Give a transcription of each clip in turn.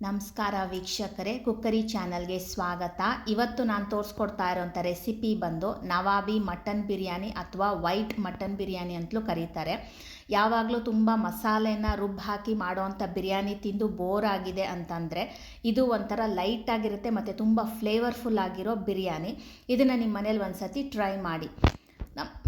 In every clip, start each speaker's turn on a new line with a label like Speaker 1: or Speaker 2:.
Speaker 1: ನಮಸ್ಕಾರ ವೀಕ್ಷಕರೇ, ಕುಕ್ಕರಿ ಚಾನಲ್ಗೆ ಸ್ವಾಗತ. ಇವತ್ತು ನಾನು ತೋರಿಸ್ಕೊಡ್ತಾ ಇರೋಂಥ ರೆಸಿಪಿ ಬಂದು ನವಾಬಿ ಮಟನ್ ಬಿರಿಯಾನಿ ಅಥವಾ ವೈಟ್ ಮಟನ್ ಬಿರಿಯಾನಿ ಅಂತಲೂ ಕರೀತಾರೆ. ಯಾವಾಗಲೂ ತುಂಬ ಮಸಾಲೆನ ರುಬ್ಬಿ ಹಾಕಿ ಮಾಡೋವಂಥ ಬಿರಿಯಾನಿ ತಿಂದು ಬೋರ್ ಆಗಿದೆ ಅಂತಂದರೆ ಇದು ಒಂಥರ ಲೈಟಾಗಿರುತ್ತೆ ಮತ್ತು ತುಂಬ ಫ್ಲೇವರ್ಫುಲ್ ಆಗಿರೋ ಬಿರಿಯಾನಿ. ಇದನ್ನು ನಿಮ್ಮ ಮನೇಲಿ ಒಂದು ಸತಿ ಟ್ರೈ ಮಾಡಿ.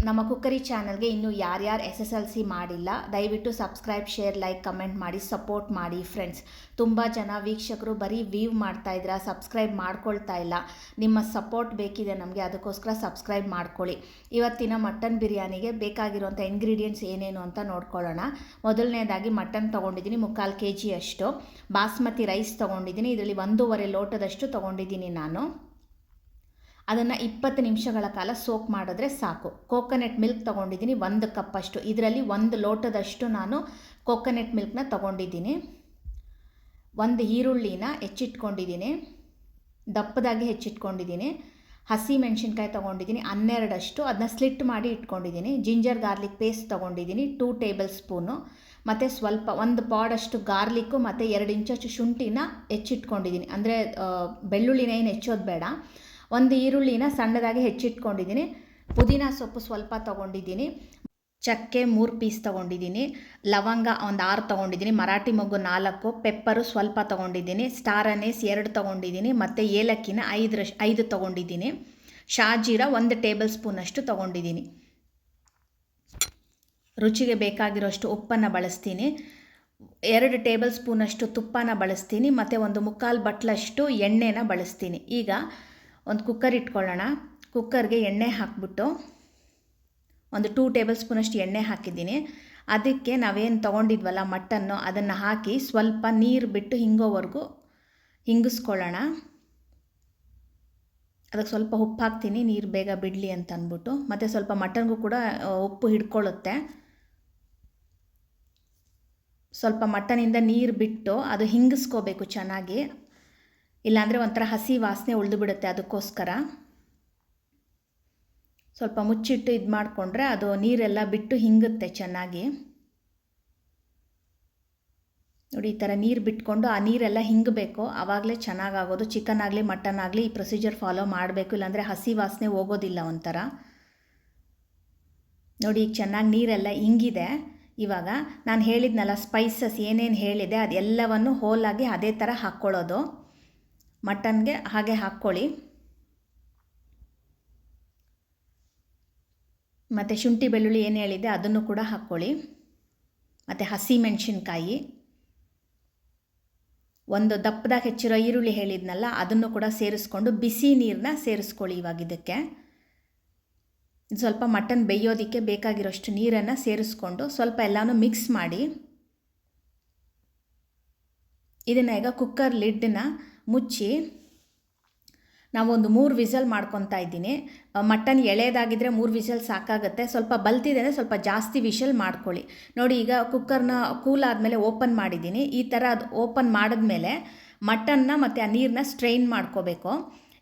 Speaker 1: ನಮ್ಮ ಕುಕ್ಕರಿ ಚಾನಲ್ಗೆ ಇನ್ನೂ ಯಾರ್ಯಾರು SSLC ಮಾಡಿಲ್ಲ ದಯವಿಟ್ಟು ಸಬ್ಸ್ಕ್ರೈಬ್, ಶೇರ್, ಲೈಕ್, ಕಮೆಂಟ್ ಮಾಡಿ ಸಪೋರ್ಟ್ ಮಾಡಿ ಫ್ರೆಂಡ್ಸ್. ತುಂಬ ಜನ ವೀಕ್ಷಕರು ಬರೀ ವ್ಯೂ ಮಾಡ್ತಾಯಿದ್ದೀರಾ, ಸಬ್ಸ್ಕ್ರೈಬ್ ಮಾಡ್ಕೊಳ್ತಾ ಇಲ್ಲ. ನಿಮ್ಮ ಸಪೋರ್ಟ್ ಬೇಕಿದೆ ನಮಗೆ, ಅದಕ್ಕೋಸ್ಕರ ಸಬ್ಸ್ಕ್ರೈಬ್ ಮಾಡ್ಕೊಳ್ಳಿ. ಇವತ್ತಿನ ಮಟನ್ ಬಿರಿಯಾನಿಗೆ ಬೇಕಾಗಿರುವಂಥ ಇಂಗ್ರೀಡಿಯೆಂಟ್ಸ್ ಏನೇನು ಅಂತ ನೋಡ್ಕೊಳ್ಳೋಣ. ಮೊದಲನೇದಾಗಿ ಮಟನ್ ತೊಗೊಂಡಿದ್ದೀನಿ, 3/4 kg ಅಷ್ಟು. ಬಾಸ್ಮತಿ ರೈಸ್ ತೊಗೊಂಡಿದ್ದೀನಿ, ಇದರಲ್ಲಿ 1.5 ಲೋಟದಷ್ಟು ತೊಗೊಂಡಿದ್ದೀನಿ ನಾನು. ಅದನ್ನು 20 ನಿಮಿಷಗಳ ಕಾಲ ಸೋಕ್ ಮಾಡಿದ್ರೆ ಸಾಕು. ಕೋಕೋನಟ್ ಮಿಲ್ಕ್ ತೊಗೊಂಡಿದ್ದೀನಿ 1 ಕಪ್ಪಷ್ಟು. ಇದರಲ್ಲಿ 1 ಲೋಟದಷ್ಟು ನಾನು ಕೋಕೋನಟ್ ಮಿಲ್ಕ್ನ ತೊಗೊಂಡಿದ್ದೀನಿ. 1 ಈರುಳ್ಳಿನ ಹೆಚ್ಚಿಟ್ಕೊಂಡಿದ್ದೀನಿ, ದಪ್ಪದಾಗಿ ಹೆಚ್ಚಿಟ್ಕೊಂಡಿದ್ದೀನಿ. ಹಸಿ ಮೆಣಸಿನ್ಕಾಯಿ ತೊಗೊಂಡಿದ್ದೀನಿ 12ಅಷ್ಟು, ಅದನ್ನ ಸ್ಲಿಟ್ ಮಾಡಿ ಇಟ್ಕೊಂಡಿದ್ದೀನಿ. ಜಿಂಜರ್ ಗಾರ್ಲಿಕ್ ಪೇಸ್ಟ್ ತೊಗೊಂಡಿದ್ದೀನಿ 2 ಟೇಬಲ್ ಸ್ಪೂನು. ಮತ್ತು ಸ್ವಲ್ಪ 1 ಪಾಡಷ್ಟು ಗಾರ್ಲಿಕ್ಕು ಮತ್ತು 2 ಇಂಚಷ್ಟು ಶುಂಠಿನ ಹೆಚ್ಚಿಟ್ಕೊಂಡಿದ್ದೀನಿ. ಅಂದರೆ ಬೆಳ್ಳುಳ್ಳಿನ ಏನು ಹೆಚ್ಚೋದು ಬೇಡ. 1 ಈರುಳ್ಳಿನ ಸಣ್ಣದಾಗಿ ಹೆಚ್ಚಿಟ್ಕೊಂಡಿದ್ದೀನಿ. ಪುದೀನ ಸೊಪ್ಪು ಸ್ವಲ್ಪ ತೊಗೊಂಡಿದ್ದೀನಿ. ಚಕ್ಕೆ 3 ಪೀಸ್ ತೊಗೊಂಡಿದ್ದೀನಿ. ಲವಂಗ 6 ತೊಗೊಂಡಿದ್ದೀನಿ. ಮರಾಠಿ ಮೊಗ್ಗು 4, ಪೆಪ್ಪರು ಸ್ವಲ್ಪ ತೊಗೊಂಡಿದ್ದೀನಿ. ಸ್ಟಾರ್ ಅನೇಸ್ 2 ತೊಗೊಂಡಿದ್ದೀನಿ. ಮತ್ತು ಏಲಕ್ಕಿನ 5 ತೊಗೊಂಡಿದ್ದೀನಿ. ಶಾಜೀರ 1 ಟೇಬಲ್ ಸ್ಪೂನಷ್ಟು ತೊಗೊಂಡಿದ್ದೀನಿ. ರುಚಿಗೆ ಬೇಕಾಗಿರೋಷ್ಟು ಉಪ್ಪನ್ನು ಬಳಸ್ತೀನಿ. 2 ಟೇಬಲ್ ಸ್ಪೂನಷ್ಟು ತುಪ್ಪನ ಬಳಸ್ತೀನಿ. ಮತ್ತು 1/4 ಬಟ್ಲಷ್ಟು ಎಣ್ಣೆನ ಬಳಸ್ತೀನಿ. ಈಗ ಒಂದು ಕುಕ್ಕರ್ ಇಟ್ಕೊಳ್ಳೋಣ. ಕುಕ್ಕರ್ಗೆ ಎಣ್ಣೆ ಹಾಕ್ಬಿಟ್ಟು ಒಂದು 2 ಟೇಬಲ್ ಸ್ಪೂನಷ್ಟು ಎಣ್ಣೆ ಹಾಕಿದ್ದೀನಿ. ಅದಕ್ಕೆ ನಾವೇನು ತೊಗೊಂಡಿದ್ವಲ್ಲ ಮಟನ್ನು, ಅದನ್ನು ಹಾಕಿ ಸ್ವಲ್ಪ ನೀರು ಬಿಟ್ಟು ಹಿಂಗೋವರೆಗೂ ಹಿಂಗಿಸ್ಕೊಳ್ಳೋಣ. ಅದಕ್ಕೆ ಸ್ವಲ್ಪ ಉಪ್ಪು ಹಾಕ್ತೀನಿ, ನೀರು ಬೇಗ ಬಿಡಲಿ ಅಂತ ಅಂದ್ಬಿಟ್ಟು. ಮತ್ತು ಸ್ವಲ್ಪ ಮಟನ್ಗೂ ಕೂಡ ಉಪ್ಪು ಹಿಡ್ಕೊಳ್ಳುತ್ತೆ. ಸ್ವಲ್ಪ ಮಟನಿಂದ ನೀರು ಬಿಟ್ಟು ಅದು ಹಿಂಗಿಸ್ಕೋಬೇಕು ಚೆನ್ನಾಗಿ, ಇಲ್ಲಾಂದರೆ ಒಂಥರ ಹಸಿ ವಾಸನೆ ಉಳಿದು ಬಿಡುತ್ತೆ. ಅದಕ್ಕೋಸ್ಕರ ಸ್ವಲ್ಪ ಮುಚ್ಚಿಟ್ಟು ಇದು ಮಾಡಿಕೊಂಡ್ರೆ ಅದು ನೀರೆಲ್ಲ ಬಿಟ್ಟು ಹಿಂಗುತ್ತೆ ಚೆನ್ನಾಗಿ. ನೋಡಿ, ಈ ಥರ ನೀರು ಬಿಟ್ಕೊಂಡು ಆ ನೀರೆಲ್ಲ ಹಿಂಗಬೇಕು, ಆವಾಗಲೇ ಚೆನ್ನಾಗಾಗೋದು. ಚಿಕನ್ ಆಗಲಿ ಮಟನ್ ಆಗಲಿ ಈ ಪ್ರೊಸೀಜರ್ ಫಾಲೋ ಮಾಡಬೇಕು, ಇಲ್ಲಾಂದರೆ ಹಸಿ ವಾಸನೆ ಹೋಗೋದಿಲ್ಲ ಒಂಥರ. ನೋಡಿ, ಈಗ ಚೆನ್ನಾಗಿ ನೀರೆಲ್ಲ ಹಿಂಗಿದೆ. ಇವಾಗ ನಾನು ಹೇಳಿದ್ನಲ್ಲ ಸ್ಪೈಸಸ್ ಏನೇನು ಹೇಳಿದೆ ಅದೆಲ್ಲವನ್ನು ಹೋಲಾಗಿ ಅದೇ ಥರ ಹಾಕ್ಕೊಳ್ಳೋದು. ಮಟನ್ಗೆ ಹಾಗೆ ಹಾಕ್ಕೊಳ್ಳಿ. ಮತ್ತು ಶುಂಠಿ ಬೆಳ್ಳುಳ್ಳಿ ಏನು ಹೇಳಿದೆ ಅದನ್ನು ಕೂಡ ಹಾಕ್ಕೊಳ್ಳಿ. ಮತ್ತು ಹಸಿ ಮೆಣಸಿನ್ಕಾಯಿ, 1 ದಪ್ಪದಾಗಿ ಹೆಚ್ಚಿರೋ ಈರುಳ್ಳಿ ಹೇಳಿದ್ನಲ್ಲ ಅದನ್ನು ಕೂಡ ಸೇರಿಸ್ಕೊಂಡು ಬಿಸಿ ನೀರನ್ನ ಸೇರಿಸ್ಕೊಳ್ಳಿ. ಇವಾಗ ಇದಕ್ಕೆ ಇದು ಸ್ವಲ್ಪ ಮಟನ್ ಬೇಯೋದಕ್ಕೆ ಬೇಕಾಗಿರೋಷ್ಟು ನೀರನ್ನು ಸೇರಿಸ್ಕೊಂಡು ಸ್ವಲ್ಪ ಎಲ್ಲನೂ ಮಿಕ್ಸ್ ಮಾಡಿ ಇದನ್ನು ಈಗ ಕುಕ್ಕರ್ ಲಿಡ್ಡನ್ನ ಮುಚ್ಚಿ ನಾವೊಂದು 3 ವಿಸಲ್ ಮಾಡ್ಕೊತಾ ಇದ್ದೀನಿ. ಮಟನ್ ಎಳೆದಾಗಿದ್ದರೆ 3 ವಿಸಲ್ ಸಾಕಾಗುತ್ತೆ. ಸ್ವಲ್ಪ ಬಲ್ತಿದೆ ಅಂದರೆ ಸ್ವಲ್ಪ ಜಾಸ್ತಿ ವಿಷಲ್ ಮಾಡ್ಕೊಳ್ಳಿ. ನೋಡಿ, ಈಗ ಕುಕ್ಕರ್ನ ಕೂಲ್ ಆದಮೇಲೆ ಓಪನ್ ಮಾಡಿದ್ದೀನಿ. ಈ ಥರ ಅದು ಓಪನ್ ಮಾಡಿದ್ಮೇಲೆ ಮಟನ್ನ ಮತ್ತು ಆ ನೀರನ್ನ ಸ್ಟ್ರೈನ್ ಮಾಡ್ಕೋಬೇಕು.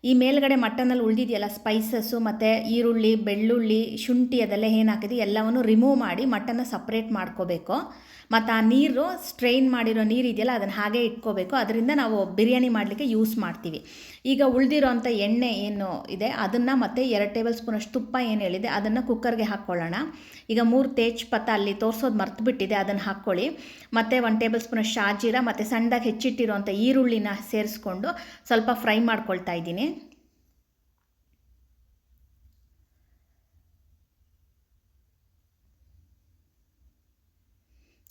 Speaker 1: ಈ ಮೇಲ್ಗಡೆ ಮಟನಲ್ಲಿ ಉಳಿದಿದೆಯಲ್ಲ ಸ್ಪೈಸಸ್ಸು ಮತ್ತು ಈರುಳ್ಳಿ, ಬೆಳ್ಳುಳ್ಳಿ, ಶುಂಠಿ ಅದೆಲ್ಲ ಏನು ಹಾಕಿದೆ ಎಲ್ಲವನ್ನು ರಿಮೂವ್ ಮಾಡಿ ಮಟನ್ನ ಸಪ್ರೇಟ್ ಮಾಡ್ಕೋಬೇಕು. ಮತ್ತು ಆ ನೀರು ಸ್ಟ್ರೈನ್ ಮಾಡಿರೋ ನೀರು ಇದೆಯಲ್ಲ ಅದನ್ನು ಹಾಗೆ ಇಟ್ಕೋಬೇಕು. ಅದರಿಂದ ನಾವು ಬಿರಿಯಾನಿ ಮಾಡಲಿಕ್ಕೆ ಯೂಸ್ ಮಾಡ್ತೀವಿ. ಈಗ ಉಳಿದಿರೋ ಅಂಥ ಎಣ್ಣೆ ಏನು ಇದೆ ಅದನ್ನು ಮತ್ತು 2 ಟೇಬಲ್ ಸ್ಪೂನಷ್ಟು ತುಪ್ಪ ಏನು ಹೇಳಿದೆ ಅದನ್ನು ಕುಕ್ಕರ್ಗೆ ಹಾಕ್ಕೊಳ್ಳೋಣ. ಈಗ 3 ತೇಜ್ಪತ್ತ ಅಲ್ಲಿ ತೋರಿಸೋದು ಮರ್ತುಬಿಟ್ಟಿದೆ, ಅದನ್ನು ಹಾಕ್ಕೊಳ್ಳಿ. ಮತ್ತು 1 ಟೇಬಲ್ ಸ್ಪೂನಷ್ಟು ಶಾಜೀರ ಮತ್ತು ಸಣ್ಣದಾಗಿ ಹೆಚ್ಚಿಟ್ಟಿರೋಂಥ ಈರುಳ್ಳಿನ ಸೇರಿಸ್ಕೊಂಡು ಸ್ವಲ್ಪ ಫ್ರೈ ಮಾಡ್ಕೊಳ್ತಾ ಇದ್ದೀನಿ.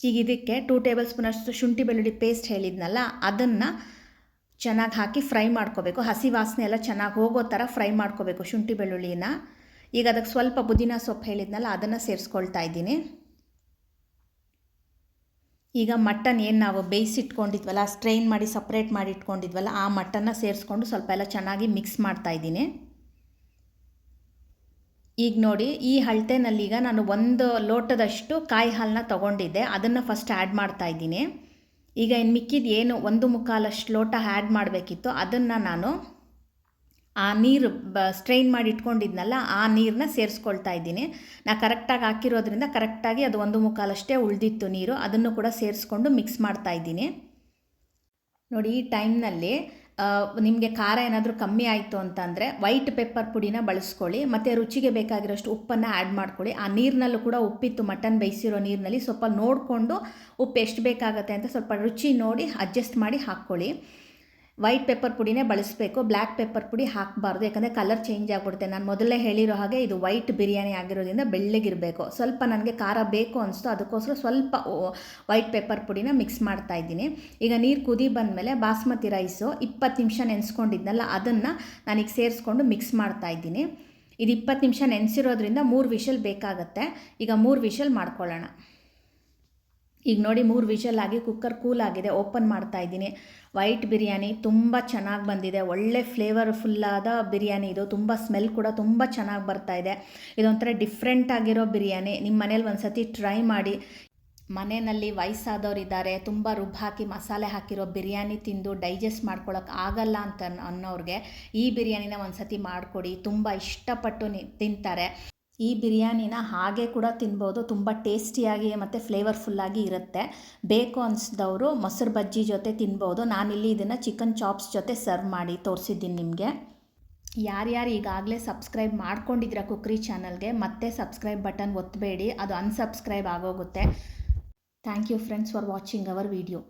Speaker 1: ಈಗ ಇದಕ್ಕೆ 2 ಟೇಬಲ್ ಸ್ಪೂನಷ್ಟು ಶುಂಠಿ ಬೆಳ್ಳುಳ್ಳಿ ಪೇಸ್ಟ್ ಹೇಳಿದ್ನಲ್ಲ ಅದನ್ನು ಚೆನ್ನಾಗಿ ಹಾಕಿ ಫ್ರೈ ಮಾಡ್ಕೋಬೇಕು. ಹಸಿ ವಾಸನೆ ಎಲ್ಲ ಚೆನ್ನಾಗಿ ಹೋಗೋ ಥರ ಫ್ರೈ ಮಾಡ್ಕೋಬೇಕು ಶುಂಠಿ ಬೆಳ್ಳುಳ್ಳಿನ. ಈಗ ಅದಕ್ಕೆ ಸ್ವಲ್ಪ ಪುದೀನ ಸೊಪ್ಪು ಹೇಳಿದ್ನಲ್ಲ ಅದನ್ನು ಸೇರಿಸ್ಕೊಳ್ತಾ ಇದ್ದೀನಿ. ಈಗ ಮಟನ್ ಏನು ನಾವು ಬೇಯಿಸಿಟ್ಕೊಂಡಿದ್ವಲ್ಲ, ಸ್ಟ್ರೈನ್ ಮಾಡಿ ಸಪ್ರೇಟ್ ಮಾಡಿ ಇಟ್ಕೊಂಡಿದ್ವಲ್ಲ ಆ ಮಟನ್ನ ಸೇರಿಸ್ಕೊಂಡು ಸ್ವಲ್ಪ ಎಲ್ಲ ಚೆನ್ನಾಗಿ ಮಿಕ್ಸ್ ಮಾಡ್ತಾಯಿದ್ದೀನಿ. ಈಗ ನೋಡಿ, ಈ ಅಳತೆನಲ್ಲೀಗ ನಾನು 1 ಲೋಟದಷ್ಟು ಕಾಯಿ ಹಾಲನ್ನ ತೊಗೊಂಡಿದ್ದೆ, ಅದನ್ನು ಫಸ್ಟ್ ಆ್ಯಡ್ ಮಾಡ್ತಾ ಇದ್ದೀನಿ. ಈಗ ಇನ್ನು ಮಿಕ್ಕಿದ ಏನು 1/4 ಲೋಟ ಆ್ಯಡ್ ಮಾಡಬೇಕಿತ್ತು ಅದನ್ನು ನಾನು ಆ ನೀರು ಸ್ಟ್ರೈನ್ ಮಾಡಿ ಇಟ್ಕೊಂಡಿದ್ನಲ್ಲ ಆ ನೀರನ್ನ ಸೇರಿಸ್ಕೊಳ್ತಾ ಇದ್ದೀನಿ. ನಾನು ಕರೆಕ್ಟಾಗಿ ಹಾಕಿರೋದ್ರಿಂದ ಕರೆಕ್ಟಾಗಿ ಅದು 1/4 ಉಳಿದಿತ್ತು ನೀರು, ಅದನ್ನು ಕೂಡ ಸೇರಿಸ್ಕೊಂಡು ಮಿಕ್ಸ್ ಮಾಡ್ತಾ ಇದ್ದೀನಿ. ನೋಡಿ ಈ ಟೈಮ್ನಲ್ಲಿ ನಿಮಗೆ ಖಾರ ಏನಾದರೂ ಕಮ್ಮಿ ಆಯಿತು ಅಂತಂದರೆ ವೈಟ್ ಪೆಪ್ಪರ್ ಪುಡಿನ ಬಳಸ್ಕೊಳ್ಳಿ, ಮತ್ತು ರುಚಿಗೆ ಬೇಕಾಗಿರೋಷ್ಟು ಉಪ್ಪನ್ನು ಆ್ಯಡ್ ಮಾಡ್ಕೊಳ್ಳಿ. ಆ ನೀರಿನಲ್ಲೂ ಕೂಡ ಉಪ್ಪಿತ್ತು, ಮಟನ್ ಬೇಯಿಸಿರೋ ನೀರಿನಲ್ಲಿ ಸ್ವಲ್ಪ ನೋಡಿಕೊಂಡು ಉಪ್ಪು ಎಷ್ಟು ಬೇಕಾಗುತ್ತೆ ಅಂತ ಸ್ವಲ್ಪ ರುಚಿ ನೋಡಿ ಅಡ್ಜಸ್ಟ್ ಮಾಡಿ ಹಾಕ್ಕೊಳ್ಳಿ. ವೈಟ್ ಪೆಪ್ಪರ್ ಪುಡಿನೇ ಬಳಸಬೇಕು, ಬ್ಲ್ಯಾಕ್ ಪೆಪ್ಪರ್ ಪುಡಿ ಹಾಕಬಾರ್ದು, ಯಾಕಂದರೆ ಕಲರ್ ಚೇಂಜ್ ಆಗಿಬಿಡುತ್ತೆ. ನಾನು ಮೊದಲೇ ಹೇಳಿರೋ ಹಾಗೆ ಇದು ವೈಟ್ ಬಿರಿಯಾನಿ ಆಗಿರೋದ್ರಿಂದ ಬೆಳ್ಳಗಿರಬೇಕು. ಸ್ವಲ್ಪ ನನಗೆ ಖಾರ ಬೇಕು ಅನಿಸ್ತು, ಅದಕ್ಕೋಸ್ಕರ ಸ್ವಲ್ಪ ವೈಟ್ ಪೆಪ್ಪರ್ ಪುಡಿನ ಮಿಕ್ಸ್ ಮಾಡ್ತಾ ಇದ್ದೀನಿ. ಈಗ ನೀರು ಕುದಿ ಬಂದಮೇಲೆ ಬಾಸ್ಮತಿ ರೈಸು 20 ನಿಮಿಷ ನೆನೆಸ್ಕೊಂಡಿದ್ನಲ್ಲ ಅದನ್ನು ನಾನೀಗ ಸೇರಿಸ್ಕೊಂಡು ಮಿಕ್ಸ್ ಮಾಡ್ತಾ ಇದ್ದೀನಿ. ಇದು 20 ನಿಮಿಷ ನೆನೆಸಿರೋದ್ರಿಂದ 3 ವಿಷಲ್ ಬೇಕಾಗತ್ತೆ. ಈಗ 3 ವಿಷಲ್ ಮಾಡ್ಕೊಳ್ಳೋಣ. ಈಗ ನೋಡಿ 3 ವಿಷಲ್ ಆಗಿ ಕುಕ್ಕರ್ ಕೂಲ್ ಆಗಿದೆ. ಓಪನ್ ಮಾಡ್ತಾ ಇದ್ದೀನಿ. ವೈಟ್ ಬಿರಿಯಾನಿ ತುಂಬ ಚೆನ್ನಾಗಿ ಬಂದಿದೆ, ಒಳ್ಳೆ ಫ್ಲೇವರ್ಫುಲ್ಲಾದ ಬಿರಿಯಾನಿ ಇದು. ತುಂಬ ಸ್ಮೆಲ್ ಕೂಡ ತುಂಬ ಚೆನ್ನಾಗಿ ಬರ್ತಾ ಇದೆ. ಇದೊಂಥರ ಡಿಫ್ರೆಂಟ್ ಆಗಿರೋ ಬಿರಿಯಾನಿ. ನಿಮ್ಮ ಮನೇಲಿ ಒಂದು ಸತಿ ಟ್ರೈ ಮಾಡಿ. ಮನೆಯಲ್ಲಿ ವಯಸ್ಸಾದವರಿದ್ದಾರೆ, ತುಂಬ ರುಬ್ಬು ಹಾಕಿ ಮಸಾಲೆ ಹಾಕಿರೋ ಬಿರಿಯಾನಿ ತಿಂದು ಡೈಜೆಸ್ಟ್ ಮಾಡ್ಕೊಳಕ್ಕೆ ಆಗಲ್ಲ ಅಂತ ಅನ್ನೋರಿಗೆ ಈ ಬಿರಿಯಾನಿನ ಒಂದು ಸತಿ ಮಾಡಿಕೊಡಿ, ತುಂಬ ಇಷ್ಟಪಟ್ಟು ತಿಂತಾರೆ. ಈ ಬಿರಿಯಾನಿನ ಹಾಗೆ ಕೂಡ ತಿನ್ಬೋದು, ತುಂಬ ಟೇಸ್ಟಿಯಾಗಿ ಮತ್ತು ಫ್ಲೇವರ್ಫುಲ್ಲಾಗಿ ಇರುತ್ತೆ. ಬೇಕು ಅನಿಸಿದವರು ಮೊಸರು ಬಜ್ಜಿ ಜೊತೆ ತಿನ್ಬೋದು. ನಾನಿಲ್ಲಿ ಇದನ್ನು ಚಿಕನ್ ಚಾಪ್ಸ್ ಜೊತೆ ಸರ್ವ್ ಮಾಡಿ ತೋರಿಸಿದ್ದೀನಿ ನಿಮಗೆ. ಯಾರ್ಯಾರು ಈಗಾಗಲೇ ಸಬ್ಸ್ಕ್ರೈಬ್ ಮಾಡ್ಕೊಂಡಿದ್ದೀರಾ ಕುಕ್ರಿ ಚಾನಲ್ಗೆ, ಮತ್ತೆ ಸಬ್ಸ್ಕ್ರೈಬ್ ಬಟನ್ ಒತ್ತಬೇಡಿ, ಅದು ಅನ್ಸಬ್ಸ್ಕ್ರೈಬ್ ಆಗೋಗುತ್ತೆ. Thank you friends for watching our video.